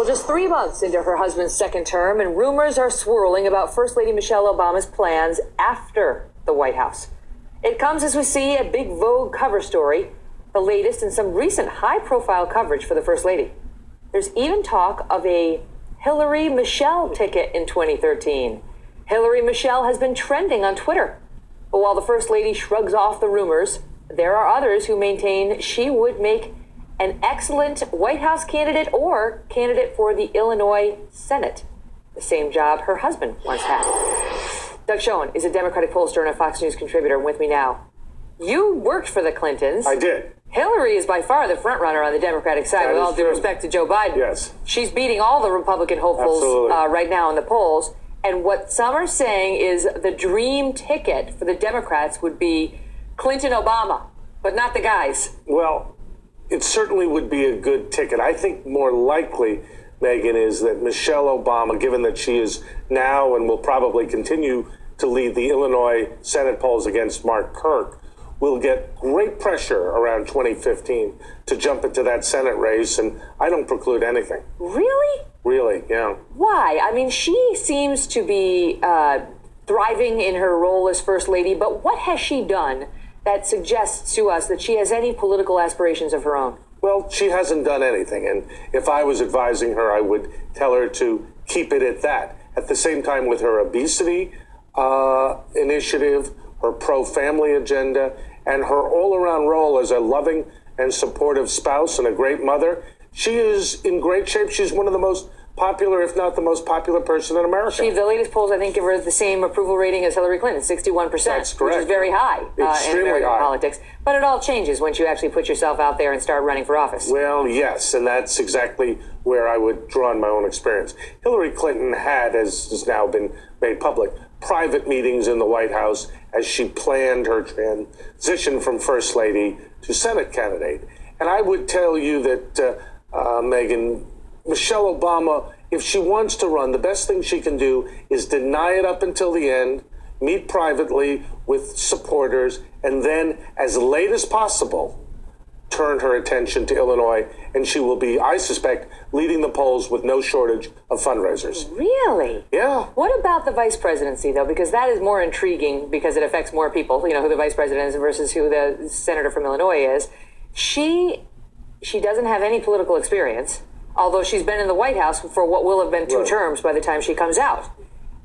just 3 months into her husband's second term, and rumors are swirling about First Lady Michelle Obama's plans after the White House. It comes as we see a big Vogue cover story, the latest in some recent high-profile coverage for the First Lady. There's even talk of a Hillary Michelle ticket in 2013. Hillary Michelle has been trending on Twitter. But while the First Lady shrugs off the rumors, there are others who maintain she would make an excellent White House candidate or candidate for the Illinois Senate, the same job her husband once had. Doug Schoen is a Democratic pollster and a Fox News contributor. With me now. You worked for the Clintons. I did. Hillary is by far the front runner on the Democratic side, with all due respect to Joe Biden. Yes. She's beating all the Republican hopefuls right now in the polls. And what some are saying is the dream ticket for the Democrats would be Clinton-Obama, but not the guys. Well, it certainly would be a good ticket. I think more likely, Megyn, is that Michelle Obama, given that she is now and will probably continue to lead the Illinois Senate polls against Mark Kirk, will get great pressure around 2015 to jump into that Senate race, and I don't preclude anything. Really? Really, yeah. Why? I mean, she seems to be thriving in her role as First Lady, but what has she done that suggests to us that she has any political aspirations of her own? Well, she hasn't done anything, and if I was advising her, I would tell her to keep it at that. At the same time, with her obesity initiative, her pro-family agenda, and her all-around role as a loving and supportive spouse and a great mother, she is in great shape. She's one of the most popular, if not the most popular person in America. The latest polls, I think, give her the same approval rating as Hillary Clinton, 61%. That's correct. Which is very high in American politics. But it all changes once you actually put yourself out there and start running for office. Well, yes, and that's exactly where I would draw on my own experience. Hillary Clinton had, as has now been made public, private meetings in the White House as she planned her transition from First Lady to Senate candidate. And I would tell you that, Megyn, Michelle Obama, if she wants to run, the best thing she can do is deny it up until the end, meet privately with supporters, and then, as late as possible, turn her attention to Illinois, and she will be, I suspect, leading the polls with no shortage of fundraisers. Really? Yeah. What about the vice presidency, though? Because that is more intriguing because it affects more people, you know, who the vice president is versus who the senator from Illinois is. She doesn't have any political experience, although she's been in the White House for what will have been two terms by the time she comes out.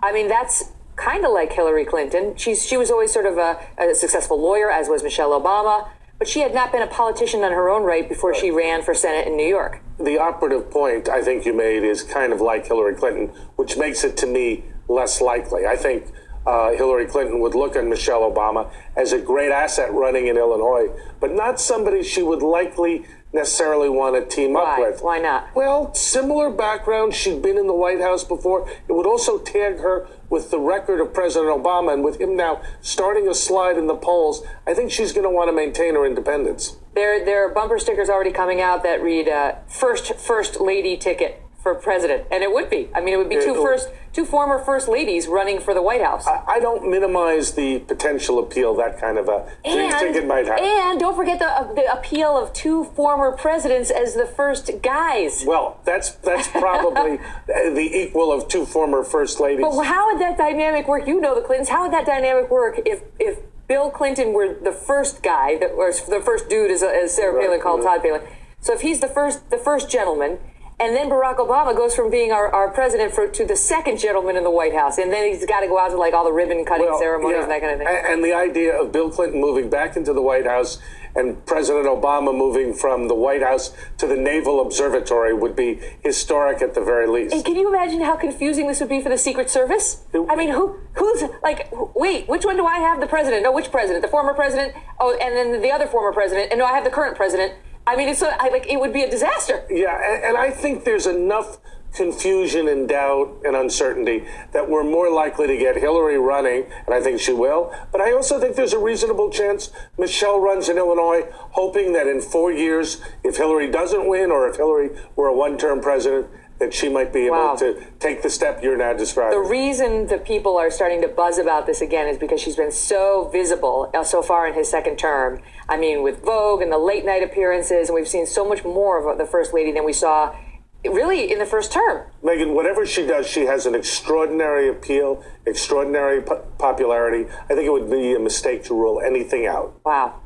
I mean, that's kind of like Hillary Clinton. She was always sort of a successful lawyer, as was Michelle Obama, but she had not been a politician on her own right before she ran for Senate in New York. The operative point I think you made is kind of like Hillary Clinton, which makes it, to me, less likely. I think Hillary Clinton would look at Michelle Obama as a great asset running in Illinois, but not somebody she would likely necessarily want to team up with. Why not? Well, similar background. She'd been in the White House before. It would also tag her with the record of President Obama, and with him now starting a slide in the polls, I think she's going to want to maintain her independence. There are bumper stickers already coming out that read First Lady ticket for president, and it would be. I mean, it would be two former first ladies running for the White House. I don't minimize the potential appeal that kind of a dream ticket might have. And don't forget the appeal of two former presidents as the first guys. Well, that's probably the equal of two former first ladies. But how would that dynamic work? You know the Clintons. How would that dynamic work if Bill Clinton were the first guy, or the first dude, as Sarah Palin called Todd Palin? So if he's the first gentleman, and then Barack Obama goes from being our president to the second gentleman in the White House. And then he's got to go out to like all the ribbon cutting ceremonies and that kind of thing. And the idea of Bill Clinton moving back into the White House and President Obama moving from the White House to the Naval Observatory would be historic at the very least. And can you imagine how confusing this would be for the Secret Service? I mean, who's like, wait, which one do I have the president? No, which president? The former president? Oh, and then the other former president. And no, I have the current president. I mean, it would be a disaster. Yeah, and I think there's enough confusion and doubt and uncertainty that we're more likely to get Hillary running, and I think she will. But I also think there's a reasonable chance Michelle runs in Illinois, hoping that in 4 years, if Hillary doesn't win or if Hillary were a one-term president, that she might be able to take the step you're now describing. The reason that people are starting to buzz about this again is because she's been so visible so far in his second term. I mean, with Vogue and the late night appearances, and we've seen so much more of the First Lady than we saw really in the first term. Megyn, whatever she does, she has an extraordinary appeal, extraordinary popularity. I think it would be a mistake to rule anything out. Wow.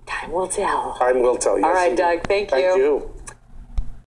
Time will tell. Time will tell, yes. All right, Doug, thank you. Thank you.